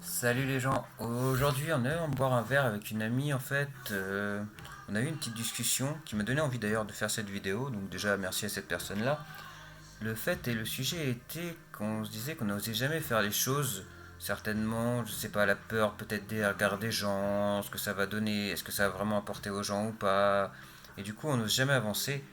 Salut les gens, aujourd'hui on est en boire un verre avec une amie en fait. On a eu une petite discussion qui m'a donné envie d'ailleurs de faire cette vidéo, donc déjà merci à cette personne-là. Le fait et le sujet était qu'on se disait qu'on n'osait jamais faire les choses, certainement, je sais pas, la peur peut-être des regards des gens, ce que ça va donner, est-ce que ça va vraiment apporter aux gens ou pas, et du coup on n'ose jamais avancer.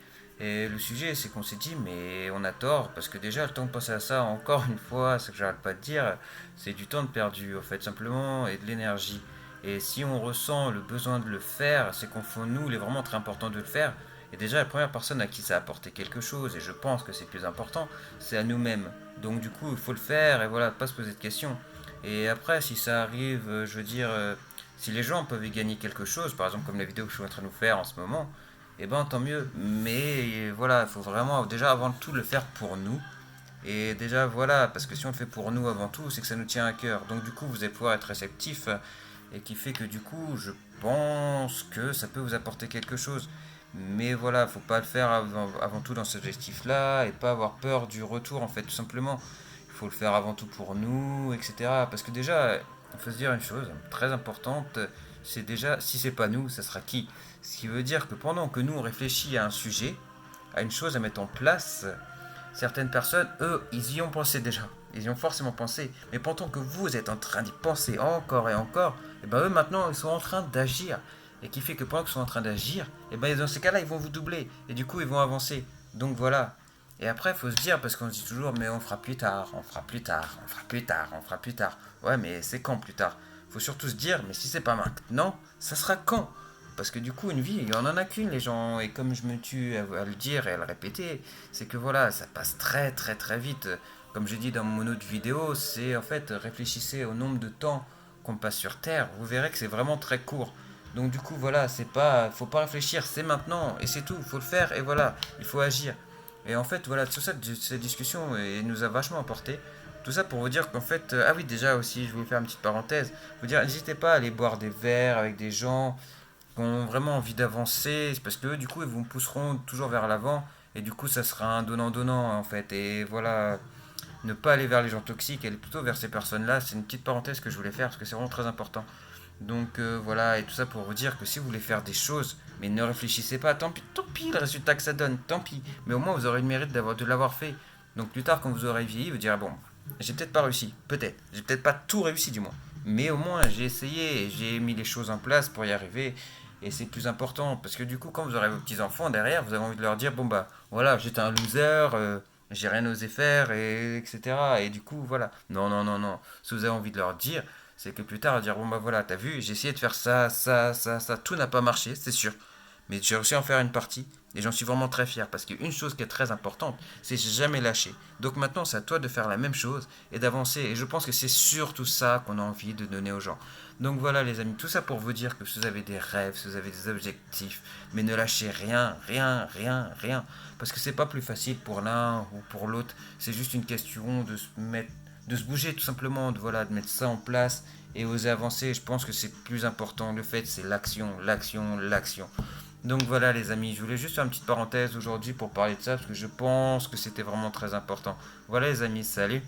Et le sujet c'est qu'on s'est dit mais on a tort, parce que déjà le temps de passer à ça, encore une fois, ce que j'arrête pas de dire, c'est du temps de perdu en fait simplement et de l'énergie. Et si on ressent le besoin de le faire, c'est qu'on faut nous, il est vraiment très important de le faire. Et déjà, la première personne à qui ça a apporté quelque chose, et je pense que c'est le plus important, c'est à nous-mêmes. Donc du coup, il faut le faire et voilà, pas se poser de questions. Et après, si ça arrive, je veux dire, si les gens peuvent y gagner quelque chose, par exemple comme la vidéo que je suis en train de nous faire en ce moment, eh ben tant mieux. Mais voilà, il faut vraiment déjà avant tout le faire pour nous. Et déjà voilà, parce que si on le fait pour nous avant tout, c'est que ça nous tient à cœur. Donc du coup, vous allez pouvoir être réceptif et qui fait que du coup, je pense que ça peut vous apporter quelque chose. Mais voilà, faut pas le faire avant tout dans cet objectif-là et pas avoir peur du retour en fait, tout simplement. Il faut le faire avant tout pour nous, etc. Parce que déjà, il faut se dire une chose très importante, c'est déjà, si c'est pas nous, ça sera qui? Ce qui veut dire que pendant que nous on réfléchit à un sujet, à une chose à mettre en place, certaines personnes, eux, ils y ont pensé déjà. Ils y ont forcément pensé. Mais pendant que vous êtes en train d'y penser encore et encore, et ben eux maintenant, ils sont en train d'agir. Et qui fait que pendant qu'ils sont en train d'agir, et ben dans ces cas-là, ils vont vous doubler. Et du coup, ils vont avancer. Donc voilà. Et après, il faut se dire, parce qu'on se dit toujours, mais on fera plus tard, on fera plus tard, on fera plus tard, on fera plus tard. Ouais, mais c'est quand plus tard? Il faut surtout se dire, mais si c'est pas maintenant, ça sera quand? Parce que du coup, une vie, il en a qu'une, les gens. Et comme je me tue à le dire et à le répéter, c'est que voilà, ça passe très très très vite. Comme j'ai dit dans mon autre vidéo, c'est en fait, réfléchissez au nombre de temps qu'on passe sur Terre, vous verrez que c'est vraiment très court. Donc du coup, voilà, c'est pas, faut pas réfléchir, c'est maintenant, et c'est tout, il faut le faire, et voilà, il faut agir. Et en fait, voilà, tout ça, cette discussion nous a vachement apporté. Tout ça pour vous dire qu'en fait, ah oui, déjà aussi, je voulais faire une petite parenthèse, vous dire, n'hésitez pas à aller boire des verres avec des gens, qui ont vraiment envie d'avancer, parce que du coup, ils vous pousseront toujours vers l'avant, et du coup, ça sera un donnant-donnant, en fait. Et voilà, ne pas aller vers les gens toxiques, aller plutôt vers ces personnes-là, c'est une petite parenthèse que je voulais faire, parce que c'est vraiment très important. Donc voilà, et tout ça pour vous dire que si vous voulez faire des choses, mais ne réfléchissez pas, tant pis le résultat que ça donne, tant pis, mais au moins vous aurez le mérite de l'avoir fait. Donc plus tard, quand vous aurez vieilli, vous direz, bon, j'ai peut-être pas réussi, peut-être, j'ai peut-être pas tout réussi du moins, mais au moins j'ai essayé, et j'ai mis les choses en place pour y arriver, et c'est plus important, parce que du coup, quand vous aurez vos petits-enfants derrière, vous avez envie de leur dire, bon bah, voilà, j'étais un loser, j'ai rien osé faire, et, etc. Et du coup, voilà. Non, non, non, non. Si vous avez envie de leur dire, c'est que plus tard, à dire, bon bah voilà, t'as vu, j'ai essayé de faire ça, ça, ça, ça, tout n'a pas marché, c'est sûr. Mais j'ai réussi à en faire une partie, et j'en suis vraiment très fier, parce qu'une chose qui est très importante, c'est jamais lâcher. Donc maintenant, c'est à toi de faire la même chose, et d'avancer, et je pense que c'est surtout ça qu'on a envie de donner aux gens. Donc voilà les amis, tout ça pour vous dire que si vous avez des rêves, si vous avez des objectifs, mais ne lâchez rien, rien, rien, rien. Parce que c'est pas plus facile pour l'un ou pour l'autre, c'est juste une question de se mettre, de se bouger tout simplement, de, voilà, de mettre ça en place et oser avancer. Je pense que c'est plus important. Le fait, c'est l'action, l'action, l'action. Donc voilà les amis, je voulais juste faire une petite parenthèse aujourd'hui pour parler de ça parce que je pense que c'était vraiment très important. Voilà les amis, salut.